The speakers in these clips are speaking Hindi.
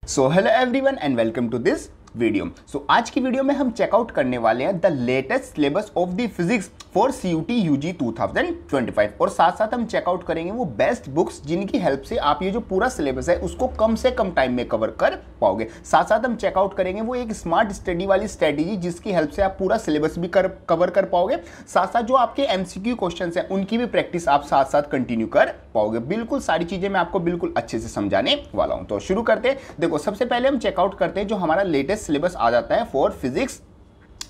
So hello everyone and welcome to this video. आज की वीडियो में हम चेकआउट करने वाले हैं the latest syllabus of the physics for CUT UG 2025 और साथ साथ हम चेकआउट करेंगे वो बेस्ट बुक्स जिनकी हेल्प से आप ये जो पूरा सिलेबस है उसको कम से कम टाइम में कवर कर पाओगे। साथ साथ हम चेकआउट करेंगे वो एक स्मार्ट स्टडी वाली स्ट्रेटेजी जिसकी हेल्प से आप पूरा सिलेबस भी कवर कर पाओगे। साथ साथ जो आपके MCQ क्वेश्चंस हैं उनकी भी प्रैक्टिस आप साथ साथ कंटिन्यू कर पाओगे। बिल्कुल सारी चीजें मैं आपको बिल्कुल अच्छे से समझाने वाला हूं। तो शुरू करते हैं। देखो सबसे पहले हम चेकआउट करते हैं जो हमारा लेटेस्ट सिलेबस आ जाता है for physics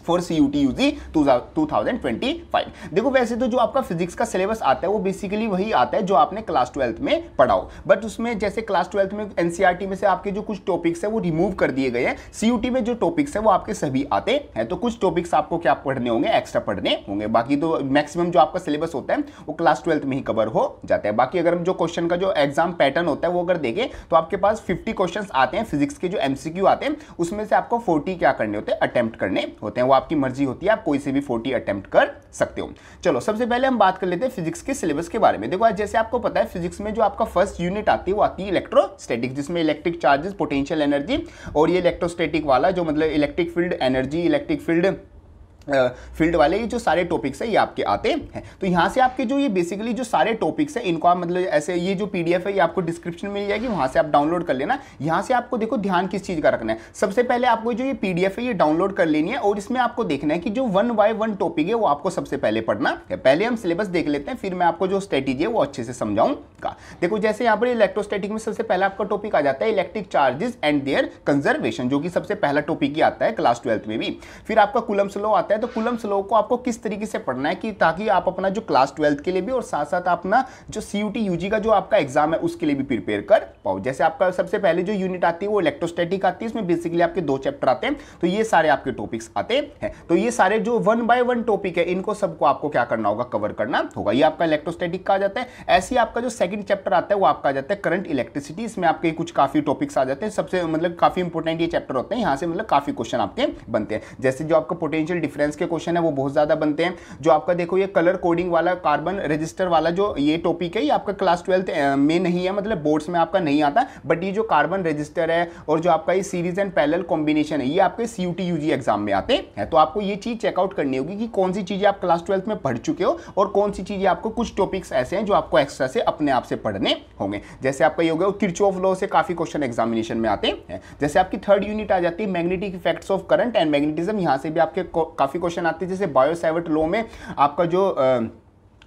for CUT UG 2025। देखो वैसे तो जो आपका फिजिक्स का सिलेबस आता है वो बेसिकली वही आता है जो आपने क्लास 12th में पढ़ा हो, बट उसमें जैसे क्लास 12th में NCERT में से आपके जो कुछ टॉपिक्स है वो रिमूव कर दिए गए हैं। CUT में जो टॉपिक्स है वो आपके सभी आते हैं, तो कुछ टॉपिक्स आपको क्या पढ़ने होंगे, एक्स्ट्रा पढ़ने होंगे। बाकी तो मैक्सिमम जो आपका सिलेबस होता है वो क्लास 12th में ही कवर हो जाता है। बाकी अगर हम जो क्वेश्चन का जो एग्जाम पैटर्न होता है वो अगर देखें तो आपके पास 50 क्वेश्चन आते हैं फिजिक्स के जो MCQ आते हैं, उसमें से आपको 40 क्या करने होते हैं, अटेम्प्ट करने होते हैं। वो आपकी मर्जी होती है, आप कोई से भी 40 अटेम्प्ट कर सकते हो। चलो सबसे पहले हम बात कर लेते हैं फिजिक्स के सिलेबस के बारे में। देखो आज जैसे आपको पता है फिजिक्स में जो आपका फर्स्ट यूनिट आती है वो आती है इलेक्ट्रोस्टैटिक, जिसमें इलेक्ट्रिक चार्जेस, पोटेंशियल एनर्जी और ये इलेक्ट्रोस्टैटिक वाला जो मतलब electric field energy, electric field वाले ये जो सारे टॉपिक्स है ये आपके आते हैं। तो यहाँ से आपके जो ये बेसिकली जो सारे टॉपिक्स है इनको आप मतलब ऐसे ये जो PDF है ये आपको डिस्क्रिप्शन में मिल जाएगी, वहाँ से आप डाउनलोड कर लेना। यहाँ से आपको देखो ध्यान किस चीज़ का रखना है। सबसे पहले आपको जो ये PDF है ये डाउनलोड कर लेनी है और इसमें आपको देखना है कि जो 1 by 1 टॉपिक है वो आपको सबसे पहले पढ़ना है। पहले हम सिलेबस देख लेते हैं, फिर मैं आपको जो स्ट्रेटेजी है वो अच्छे से समझाऊंगा। देखो जैसे यहाँ पर इलेक्ट्रोस्टैटिक में सबसे पहले आपका टॉपिक आ जाता है electric charges and their conservation, जो कि सबसे पहला टॉपिक ही आता है क्लास 12th में भी। फिर आपका कूलम्ब्स लॉ आता है, तो कूलम्ब्स लॉ को आपको किस तरीके से पढ़ना है कि ताकि आप अपना जो क्लास 12th के लिए भी और साथ साथ अपना जो CUT UG का जो आपका एग्जाम है उसके लिए भी प्रिपेयर कर पाओ। जैसे आपका सबसे पहले जो यूनिट आती है वो इलेक्ट्रोस्टैटिक आती है, इसमें बेसिकली आपके 2 चैप्टर आते हैं, तो ये सारे आपके टॉपिक्स आते हैं। तो ये सारे जो 1 by 1 टॉपिक है इनको सबको आपको क्या करना होगा, कवर करना होगा। ये आपका इलेक्ट्रोस्टैटिक का आ जाता है। ऐसे ही आपका जो सेकंड चैप्टर आता है वो आपका आ जाता है करंट इलेक्ट्रिसिटी। इसमें आपके कुछ काफी टॉपिक्स आ जाते हैं, सबसे मतलब काफी इंपॉर्टेंट ये चैप्टर होते हैं, यहाँ से मतलब काफी क्वेश्चन आपके बनते हैं। जैसे जो आपका पोटेंशियल डिफरेंस के क्वेश्चन है वो बहुत ज्यादा बनते हैं। जो आपका देखो ये कलर कोडिंग वाला, कार्बन रजिस्टर वाला जो ये टॉपिक है ये आपका क्लास 12th में नहीं है, मतलब बोर्ड्स में आपका नहीं आता, बट ये जो कार्बन रजिस्टर है और जो आपका ये सीरीज एंड पैरेलल कॉम्बिनेशन है ये आपके CUT UG एग्जाम में आते हैं। तो आपको ये चीज चेकआउट करनी होगी कि कौन सी चीजें आप क्लास 12th में पढ़ चुके हो और कौन सी चीजें आपको कुछ टॉपिक्स ऐसे हैं जो आपको एक्स्ट्रा से अपने आप से पढ़ने होंगे। जैसे आपका ये हो गया किरचॉफ लॉ से काफी क्वेश्चन एग्जामिनेशन में आते हैं। जैसे आपकी थर्ड यूनिट आ जाती है magnetic effects of current and magnetism, यहाँ से भी आपके काफी क्वेश्चन आते हैं। जैसे बायो-सैवर्ट लॉ में आपका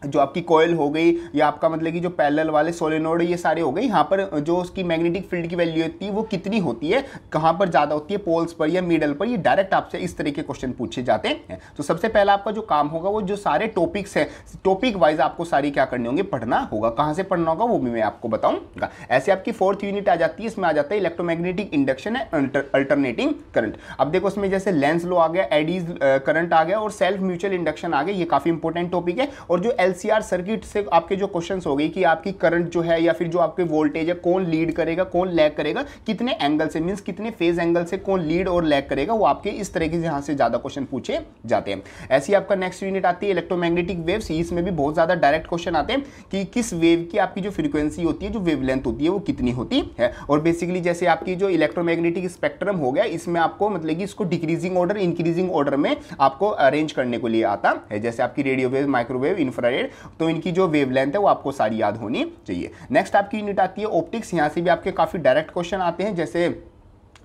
जो आपकी कॉइल हो गई या आपका मतलब कि जो पैरेलल वाले सोलेनोइड ये सारे हो गए, यहाँ पर जो उसकी मैग्नेटिक फील्ड की वैल्यू होती है वो कितनी होती है, कहाँ पर ज़्यादा होती है, पोल्स पर या मिडल पर, ये डायरेक्ट आपसे इस तरह के क्वेश्चन पूछे जाते हैं। तो सबसे पहला आपका जो काम होगा वो जो सारे टॉपिक्स हैं टॉपिक वाइज आपको सारी क्या करनी होंगे, पढ़ना होगा। कहाँ से पढ़ना होगा वो भी मैं आपको बताऊँगा। ऐसे आपकी फोर्थ यूनिट आ जाती है, इसमें आ जाता है electromagnetic induction and alternating current. अब देखो उसमें जैसे लेंस लॉ आ गया, एडीज करंट आ गया और सेल्फ म्यूचुअल इंडक्शन आ गया, ये काफ़ी इंपॉर्टेंट टॉपिक है। और जो LCR सर्किट से आपके जो क्वेश्चंस हो गए कि आपकी करंट जो है या फिर जो आपके वोल्टेज है कौन लीड करेगा कौन लैग करेगा, कितने एंगल से मींस कितने फेज एंगल से कौन लीड और लैग करेगा, वो आपके इस तरीके से यहां से ज्यादा क्वेश्चन पूछे जाते हैं। ऐसी आपका नेक्स्ट यूनिट आती है इलेक्ट्रोमैग्नेटिक वेव्स, इसमें भी बहुत ज्यादा डायरेक्ट क्वेश्चन आते हैं कि किस वेव की आपकी जो फ्रीक्वेंसी होती है, जो वेवलेंथ होती है वो कितनी होती है। और बेसिकली जैसे आपकी जो इलेक्ट्रोमैग्नेटिक स्पेक्ट्रम हो गया, इसमें आपको मतलब कि इसको डिक्रीजिंग ऑर्डर इंक्रीजिंग ऑर्डर में आपको अरेंज करने को लिए आता है। जैसे आपकी रेडियो वेव, माइक्रोवेव, इंफ्रारेड, तो इनकी जो वेवलेंथ है वो आपको सारी याद होनी चाहिए। नेक्स्ट आपकी यूनिट आती है ऑप्टिक्स, यहां से भी आपके काफी डायरेक्ट क्वेश्चन आते हैं। जैसे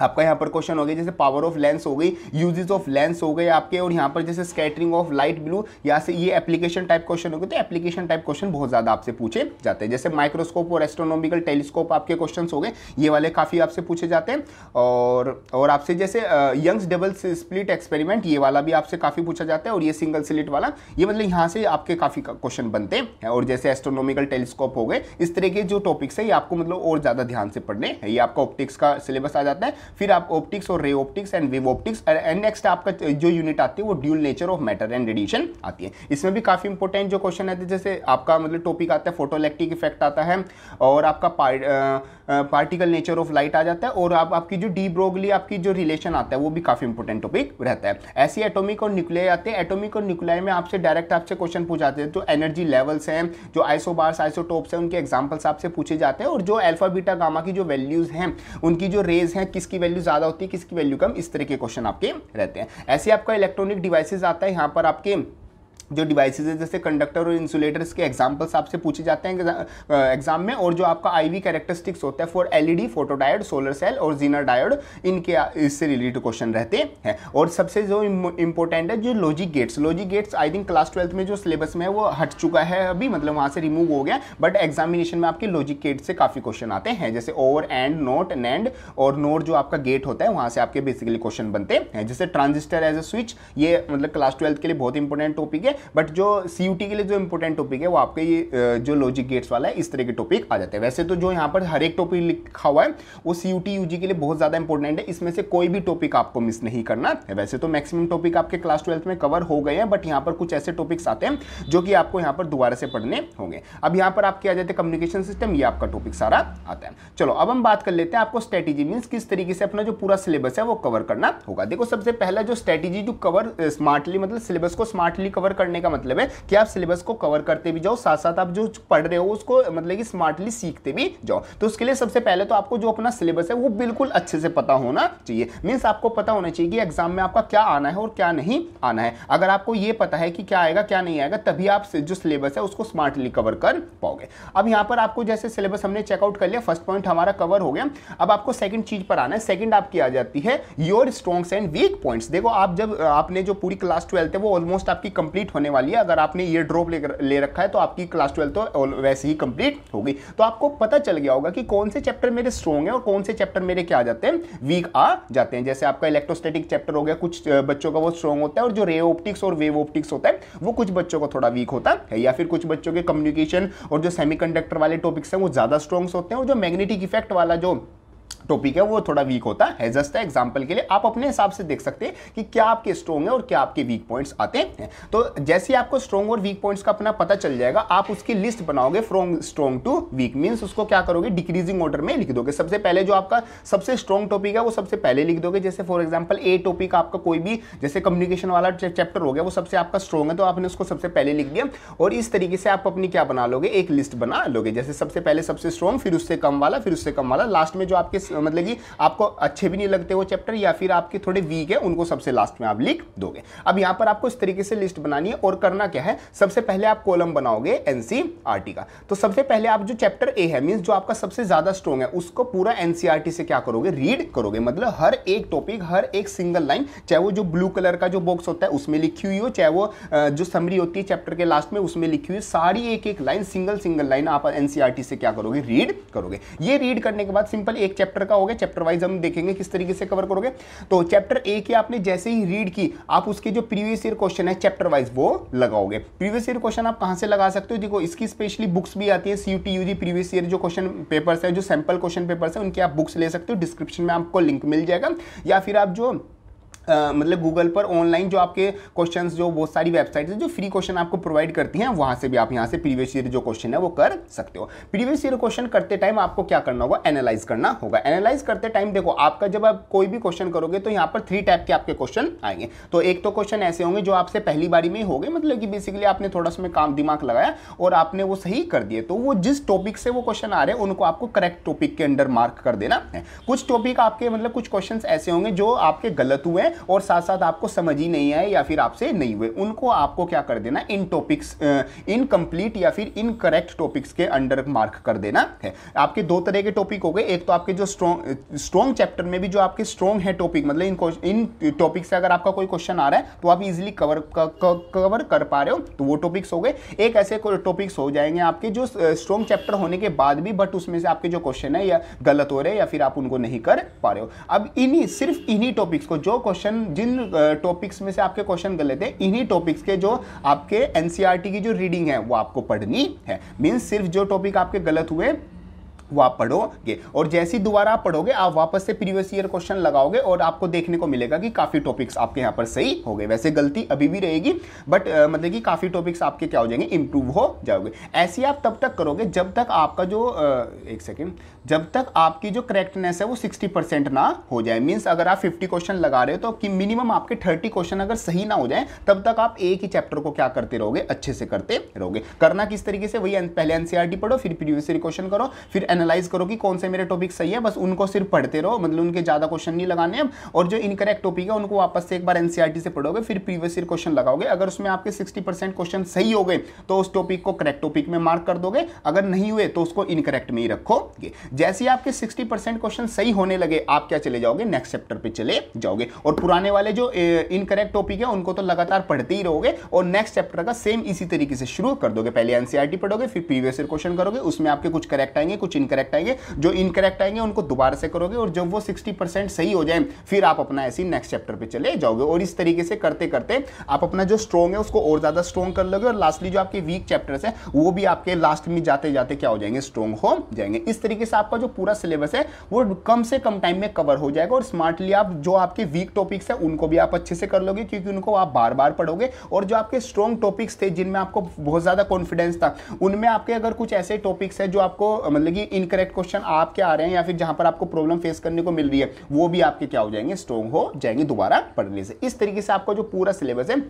आपका यहाँ पर क्वेश्चन हो गया जैसे पावर ऑफ लेंस हो गई, यूजेस ऑफ लेंस हो गए आपके, और यहाँ पर जैसे स्कैटरिंग ऑफ लाइट ब्लू, यहाँ से ये एप्लीकेशन टाइप क्वेश्चन हो गए। तो एप्लीकेशन टाइप क्वेश्चन बहुत ज्यादा आपसे पूछे जाते हैं। जैसे माइक्रोस्कोप और एस्ट्रोनॉमिकल टेलीस्कोप आपके क्वेश्चन हो गए, ये वाले काफी आपसे पूछे जाते हैं। और आपसे जैसे यंग्स डबल स्प्लिट एक्सपेरिमेंट, ये वाला भी आपसे काफी पूछा जाता है। और ये सिंगल स्लिट वाला, ये मतलब यहाँ से आपके काफी क्वेश्चन बनते हैं। और जैसे एस्ट्रोनॉमिकल टेलीस्कोप हो गए, इस तरह के जो टॉपिक्स है ये आपको मतलब और ज्यादा ध्यान से पढ़ने हैं। ये आपका ऑप्टिक्स का सिलेबस आ जाता है। फिर आप ऑप्टिक्स और ray optics and wave optics, and next आपका जो यूनिट आती है वो dual nature of matter and radiation आती है। इसमें भी काफी इंपॉर्टेंट जो क्वेश्चन आते हैं, जैसे आपका मतलब टॉपिक आता है फोटोइलेक्ट्रिक इफेक्ट आता है, और आपका पार्टिकल नेचर ऑफ लाइट आ जाता है, और आपकी जो डी ब्रोगली आपकी जो रिलेशन आता है वो भी काफी इंपॉर्टेंट टॉपिक रहता है। ऐसे एटॉमिक और न्यूक्लियाई आते हैं। एटॉमिक और न्यूक्लियाई में आपसे डायरेक्ट आपसे क्वेश्चन पूछाते हैं, जो एनर्जी लेवल्स हैं, जो आइसोबार्स आइसोटोप्स हैं, उनके एग्जांपल्स आपसे पूछे जाते हैं, और जो अल्फा बीटा गामा की जो वैल्यूज हैं, उनकी जो रेज हैं, किसकी वैल्यू ज्यादा होती है, किसकी वैल्यू कम, इस तरह के क्वेश्चन आपके रहते हैं। ऐसे आपका इलेक्ट्रॉनिक डिवाइसेस आता है, यहाँ पर आपके जो डिवाइसेस है जैसे कंडक्टर और इंसुलेटर्स के एग्जांपल्स आपसे पूछे जाते हैं एग्जाम में, और जो आपका आईवी कैरेक्टरिस्टिक्स होता है for LED, photodiode, solar cell और जीनर डायोड, इनके इससे रिलेटेड क्वेश्चन रहते हैं। और सबसे जो इंपॉर्टेंट है जो logic gates, logic gates I think class 12th में जो सिलेबस में है वो हट चुका है अभी, मतलब वहां से रिमूव हो गया, बट एग्जामिनेशन में आपके लॉजिक गेट से काफी क्वेश्चन आते हैं, जैसे ओवर, एंड, नोट, नैंड और नोट जो आपका गेट होता है वहां से आपके बेसिकली क्वेश्चन बनते हैं। जैसे ट्रांजिस्टर एज ए स्विच, ये मतलब क्लास 12th के लिए बहुत इंपॉर्टेंट टॉपिक है, बट जो सीयूटी के लिए जो इंपॉर्टेंट टॉपिक है वो आपके ये जो लॉजिक गेट्स वाला है, इस तरह के टॉपिक आ जाते हैं। वैसे तो जो यहाँ पर हर एक टॉपिक लिखा हुआ है वो सीयूटी यूजी के लिए बहुत ज्यादा इंपॉर्टेंट है, इसमें से कोई भी टॉपिक आपको मिस नहीं करना है। वैसे तो मैक्सिमम टॉपिक आपके क्लास 12th में कवर हो गए हैं, बट यहाँ पर कुछ ऐसे टॉपिक्स आते हैं जो कि आपको यहाँ पर दोबारा से पढ़ने होंगे। अब यहाँ पर आपके आ जाते हैं कम्युनिकेशन सिस्टम, ये आपका टॉपिक सारा आता है। चलो अब हम बात कर लेते हैं आपको स्ट्रेटेजी मींस किस तरीके से अपना जो पूरा सिलेबस है वो कवर करना होगा। देखो सबसे पहला जो स्ट्रेटेजी जो कवर स्मार्टली, मतलब सिलेबस को स्मार्टली कवर करने का मतलब है कि आप सिलेबस को कवर करते भी जाओ, साथ साथ आप जो पढ़ रहे हो उसको मतलब कि स्मार्टली सीखते भी जाओ। तो उसके लिए सबसे पहले तो आपको जो अपना सिलेबस है वो बिल्कुल अच्छे से पता होना चाहिए, मींस आपको पता होना चाहिए कि एग्जाम में आपका क्या आना है और क्या नहीं आना है। अगर आपको ये पता है कि क्या आएगा क्या नहीं आएगा, तभी आप जो सिलेबस है उसको स्मार्टली कवर कर पाओगे। अब यहाँ पर आपको जैसे सिलेबस हमने चेकआउट कर लिया, फर्स्ट पॉइंट हमारा कवर हो गया। अब आपको सेकंड चीज पर आना है। सेकंड आपकी आ जाती है your strongs and weak points. देखो आप जब आपने जो पूरी क्लास 12 है वो ऑलमोस्ट आपकी कंप्लीट होने वाली है। अगर आपने ये ड्रॉप ले रखा है तो आपकी क्लास 12 तो वैसे ही कंप्लीट होगी, तो आपको पता चल गया होगा कि कौन से चैप्टर मेरे स्ट्रॉन्ग है और कौन से चैप्टर मेरे क्या आ जाते हैं, वीक आ जाते हैं। जैसे आपका इलेक्ट्रोस्टैटिक चैप्टर हो गया, कुछ बच्चों का वो स्ट्रॉन्ग होता है, और जो रे ऑप्टिक्स और वेव ऑप्टिक्स होता है वो कुछ बच्चों को थोड़ा वीक होता है, या फिर कुछ बच्चों के कम्युनिकेशन और जो सेमीकंडक्टर वाले टॉपिक्स हैं वो ज्यादा स्ट्रॉन्ग होते हैं, और जो मैग्नेटिक इफेक्ट वाला जो टॉपिक है वो थोड़ा वीक होता है। जस्ट एग्जांपल के लिए आप अपने हिसाब से देख सकते हैं कि क्या आपके स्ट्रॉन्ग है और क्या आपके वीक पॉइंट्स आते हैं। तो जैसे ही आपको स्ट्रॉन्ग और वीक पॉइंट्स का अपना पता चल जाएगा, आप उसकी लिस्ट बनाओगे from strong to weak, means उसको क्या करोगे, डिक्रीजिंग ऑर्डर में लिख दोगे। सबसे पहले जो आपका सबसे स्ट्रॉन्ग टॉपिक है वो सबसे पहले लिख दोगे। जैसे फॉर एग्जांपल ए टॉपिक आपका कोई भी, जैसे कम्युनिकेशन वाला चैप्टर हो गया, वो सबसे आपका स्ट्रॉन्ग है तो आपने उसको सबसे पहले लिख दिया, और इस तरीके से आप अपनी क्या बना लोगे, एक लिस्ट बना लोगे। जैसे सबसे पहले सबसे स्ट्रॉन्ग, फिर उससे कम वाला, फिर उससे कम वाला, लास्ट में जो आपके मतलब कि आपको अच्छे भी नहीं लगते वो चैप्टर या फिर आपके थोड़े वीक है, उनको सबसे लास्ट में आप लिख दोगे। अब यहां पर आपको इस तरीके से लिस्ट बनानी है, और करना क्या है, सबसे पहले आप कॉलम बनाओगे एनसीईआरटी का। तो सबसे पहले आप जो चैप्टर ए है, मींस जो आपका सबसे ज्यादा स्ट्रॉन्ग है, उसको पूरा एनसीईआरटी से क्या करोगे, रीड करोगे। मतलब हर एक टॉपिक, हर एक सिंगल लाइन, चाहे वो जो ब्लू कलर का जो बॉक्स होता है उसमें लिखी हुई हो, चाहे वो जो समरी होती है चैप्टर के लास्ट में उसमें लिखी हुई, सारी एक एक लाइन, सिंगल लाइन आप एनसीईआरटी से क्या करोगे, रीड करोगे। ये रीड करने के बाद सिंपल एक चैप्टर का हो गया, चैप्टर वाइज हम देखेंगे किस तरीके से कवर करोगे। तो चैप्टर ए की आपने जैसे ही रीड की, आप उसके जो प्रीवियस ईयर क्वेश्चन है चैप्टर वाइज वो लगाओगे। प्रीवियस ईयर क्वेश्चन आप कहां से लगा सकते हो, देखो इसकी स्पेशली बुक्स भी आती है, सीयूटी यूजी प्रीवियस ईयर जो क्वेश्चन पेपर्स है, जो सैंपल क्वेश्चन पेपर्स है, उनके आप बुक्स ले सकते हो। डिस्क्रिप्शन में आपको लिंक मिल जाएगा, या फिर आप जो मतलब गूगल पर ऑनलाइन जो आपके क्वेश्चंस, जो बहुत सारी वेबसाइट्स हैं जो फ्री क्वेश्चन आपको प्रोवाइड करती हैं, वहां से भी आप यहां से प्रीवियस ईयर जो क्वेश्चन है वो कर सकते हो। प्रीवियस ईयर क्वेश्चन करते टाइम आपको क्या करना होगा, एनालाइज करना होगा। एनालाइज करते टाइम देखो आपका जब आप कोई भी क्वेश्चन करोगे तो यहाँ पर 3 टाइप के आपके क्वेश्चन आएंगे। तो एक तो क्वेश्चन ऐसे होंगे जो आपसे पहली बारी में ही हो गए, मतलब कि बेसिकली आपने थोड़ा सा काम दिमाग लगाया और आपने वो सही कर दिए, तो वो जिस टॉपिक से वो क्वेश्चन आ रहे हैं उनको आपको करेक्ट टॉपिक के अंडर मार्क कर देना है। कुछ टॉपिक आपके मतलब कुछ क्वेश्चन ऐसे होंगे जो आपके गलत हुए हैं और साथ साथ आपको समझ ही नहीं आए या फिर आपसे नहीं हुए, उनको आपको क्या कर देना, इन टॉपिक्स इनकम्प्लीट या फिर इनकरेक्ट टॉपिक्स के अंडर मार्क कर देना है। आपके 2 तरह के टॉपिक हो गए, एक तो आपके जो स्ट्रॉन्ग चैप्टर में भी जो आपके स्ट्रॉन्ग है टॉपिक, मतलब इन टॉपिक से अगर आपका कोई क्वेश्चन आ रहा है तो आप इजीली कवर कर पा रहे हो, तो वो टॉपिक्स हो गए। एक ऐसे टॉपिक्स हो जाएंगे आपके जो स्ट्रॉन्ग चैप्टर होने के बाद भी बट उसमें से आपके जो क्वेश्चन है या गलत हो रहे हैं या फिर आप उनको नहीं कर पा रहे हो। अब सिर्फ इन्हीं टॉपिक्स को, जो क्वेश्चन जिन टॉपिक्स में से आपके क्वेश्चन गलत है, इन्हीं टॉपिक्स के जो आपके एनसीईआरटी की जो रीडिंग है वो आपको पढ़नी है। मींस सिर्फ जो टॉपिक आपके गलत हुए वो आप पढ़ोगे और जैसे ही दोबारा आप पढ़ोगे आप वापस से प्रीवियस ईयर क्वेश्चन लगाओगे और आपको देखने को मिलेगा कि काफी टॉपिक्स आपके यहाँ पर सही हो गए। वैसे गलती अभी भी रहेगी बट मतलब कि काफी टॉपिक्स आपके क्या हो जाएंगे, इंप्रूव हो जाओगे। ऐसे आप तब तक करोगे जब तक आपका जो एक सेकेंड, जब तक आपकी जो करेक्टनेस है वो 60% ना हो जाए। मींस अगर आप 50 क्वेश्चन लगा रहे हो तो कि मिनिमम आपके 30 क्वेश्चन अगर सही ना हो जाए तब तक आप एक ही चैप्टर को क्या करते रहोगे, अच्छे से करते रहोगे। करना किस तरीके से, वही पहले एनसीईआरटी पढ़ो, फिर प्रीवियस ईयर क्वेश्चन करो, फिर एनालाइज करो कि कौन से मेरे टॉपिक सही है, बस उनको सिर्फ पढ़ते रहो, मतलब उनके ज्यादा क्वेश्चन नहीं लगाने हैं। और जो इनकरेक्ट टॉपिक है उनको वापस से एक बार एनसीईआरटी से पढ़ोगे, फिर प्रीवियस ईयर क्वेश्चन लगाओगे। अगर उसमें आपके 60% क्वेश्चन सही हो गए तो उस टॉपिक को करेक्ट टॉपिक में मार्क कर दोगे, अगर नहीं हुए तो उसको इनकरेक्ट में ही रखोगे। जैसे ही आपके 60% क्वेश्चन सही होने लगे आप क्या चले जाओगे, नेक्स्ट चैप्टर पे चले जाओगे। और पुराने वाले जो इनकरेक्ट टॉपिक है उनको तो लगातार पढ़ते ही रहोगे और नेक्स्ट चैप्टर का सेम इसी तरीके से शुरू कर दोगे। पहले एनसीईआरटी पढ़ोगे, फिर प्रीवियस ईयर क्वेश्चन करोगे, उसमें आपके कुछ करेक्ट आएंगे, कुछ इनकरेक्ट आएंगे। जो इनकरेक्ट आएंगे उनको दोबारा से करोगे और जब वो 60% सही हो जाए फिर आप अपना ऐसे नेक्स्ट चैप्टर पे चले जाओगे। और इस तरीके से करते करते आप अपना जो स्ट्रॉन्ग है उसको और ज्यादा स्ट्रॉन्ग कर लोगे और लास्टली जो आपके वीक चैप्टर्स है वो भी आपके लास्ट में जाते जाते क्या हो जाएंगे, स्ट्रॉन्ग हो जाएंगे। इस तरीके से आपका जो पूरा सिलेबस है वो कम से कम टाइम में कवर हो जाएगा। और स्मार्टली आप जो आपके वीक टॉपिक्स है उनको भी आप अच्छे से कर लोगे क्योंकि उनको आप बार बार पढ़ोगे। और जो आपके स्ट्रॉन्ग टॉपिक्स थे जिनमें आपको बहुत ज्यादा कॉन्फिडेंस था, उनमें आपके अगर कुछ ऐसे टॉपिक्स है जो आपको मतलब कि इनकरेक्ट क्वेश्चन आपके आ रहे हैं या फिर जहां पर आपको प्रॉब्लम फेस करने को मिल रही है, वो भी आपके क्या हो जाएंगे, स्ट्रॉन्ग हो जाएंगे दोबारा पढ़ने से। इस तरीके से आपका जो पूरा सिलेबस है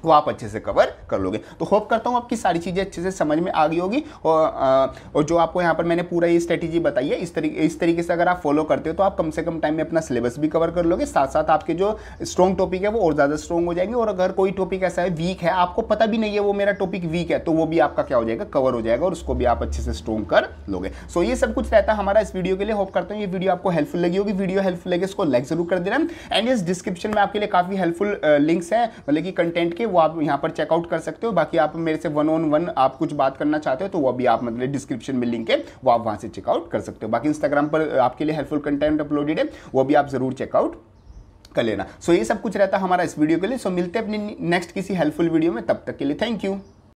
वो आप अच्छे से कवर कर लोगे। तो होप करता हूँ आपकी सारी चीज़ें अच्छे से समझ में आ गई होगी। और जो आपको यहाँ पर मैंने पूरा ये स्ट्रेटेजी बताई है इस तरीके से अगर आप फॉलो करते हो तो आप कम से कम टाइम में अपना सिलेबस भी कवर कर लोगे, साथ साथ आपके जो स्ट्रॉन्ग टॉपिक है वो और ज़्यादा स्ट्रॉन्ग हो जाएंगे। और अगर कोई टॉपिक ऐसा है वीक है, आपको पता भी नहीं है वो मेरा टॉपिक वीक है, तो वो भी आपका क्या हो जाएगा, कवर हो जाएगा और उसको भी आप अच्छे से स्ट्रॉन्ग कर लोगे। सो ये सब कुछ रहता है हमारा इस वीडियो के लिए। होप करता हूँ ये वीडियो आपको हेल्पफुल लगी होगी। वीडियो हेल्पफुल लगे इसको लाइक जरूर कर देना। एंड इस डिस्क्रिप्शन में आपके लिए काफ़ी हेल्पफुल लिंक्स हैं मतलब कि कंटेंट के, वो आप यहाँ पर चेकआउट कर सकते हो। बाकी आप मेरे से 1-on-1 आप कुछ बात करना चाहते हो तो वो भी आप मतलब डिस्क्रिप्शन में लिंक है, वो आप वहां से चेकआउट कर सकते हो। बाकी इंस्टाग्राम पर आपके लिए हेल्पफुल कंटेंट अपलोडेड है, वो भी आप जरूर चेकआउट कर लेना। सो ये सब कुछ रहता है हमारा इस वीडियो के लिए। सो मिलते हैं अपनी नेक्स्ट किसी हेल्पफुल वीडियो में, तब तक के लिए थैंक यू।